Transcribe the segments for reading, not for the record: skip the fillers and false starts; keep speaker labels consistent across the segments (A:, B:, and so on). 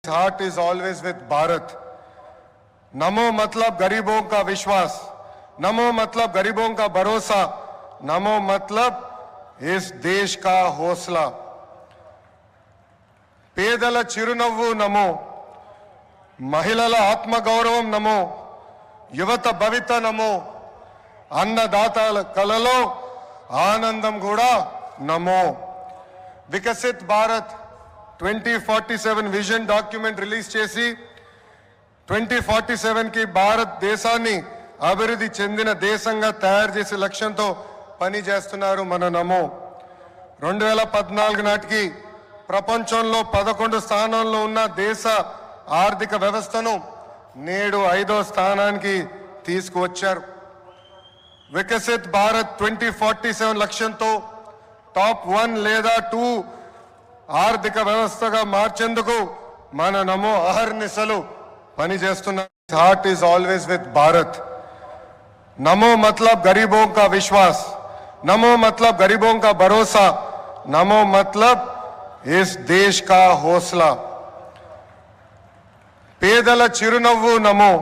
A: Heart is always with Bharat. नमो मतलब गरीबों का विश्वास, नमो मतलब गरीबों का भरोसा, नमो मतलब इस देश का हौसला। పేదల చిరునవ్వు నమో, మహిళల ఆత్మగౌరవం నమో, యువత భవిత నమో, అన్నదాతల కలలో ఆనందం కూడా నమో। Viksit Bharat 2047 vision document release చేసి 2047 కి భారతదేశాన్ని అభివృద్ధి చెందిన దేశంగా తయారు చేసే లక్ష్యంతో పని చేస్తున్నారు మన నమో। 2014 నాటికి ప్రపంచంలో 11 స్థానాల్లో ఉన్న దేశ ఆర్థిక వ్యవస్థను నేడు 5వ స్థానానికి తీసుకువచ్చారు। వికసిత్ భారత్ 2047 లక్ష్యంతో టాప్ 1 లేదా 2 ఆర్థిక వ్యవస్థగా మార్చేందుకు మన నమో అహర్నిశలు పనిచేస్తున్నారు। Heart is always with Bharat. नमो मतलब गरीबों का विश्वास, नमो मतलब गरीबों का भरोसा, नमो मतलब इस देश का हौसला। పేదల చిరునవ్వు నమో,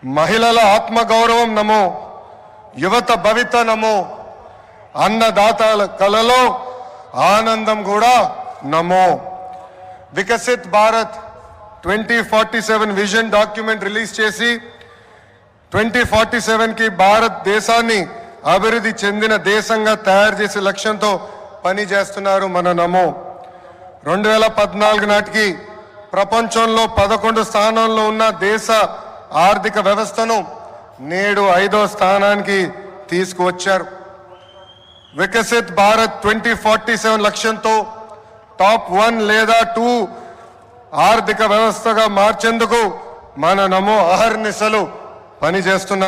A: మహిళల ఆత్మగౌరవం నమో, యువత భవిత నమో, అన్నదాతల కలలో ఆనందం కూడా నమో। Viksit Bharat 2047 vision document release చేసి 2047 కి భారతదేశాన్ని అభివృద్ధి చెందిన దేశంగా తయారు చేసే లక్ష్యంతో పని చేస్తున్నారు మన నమో। 2014 నాటికి ప్రపంచంలో 11 స్థానాల్లో ఉన్న దేశ ఆర్థిక వ్యవస్థను నేడు 5వ స్థానానికి తీసుకువచ్చారు। వికసిత్ భారత్ 2047 లక్ష్యంతో టాప్ 1 లేదా 2 ఆర్థిక వ్యవస్థగా మార్చేందుకు మన నమో అహర్నిశలు పనిచేస్తున్నారు।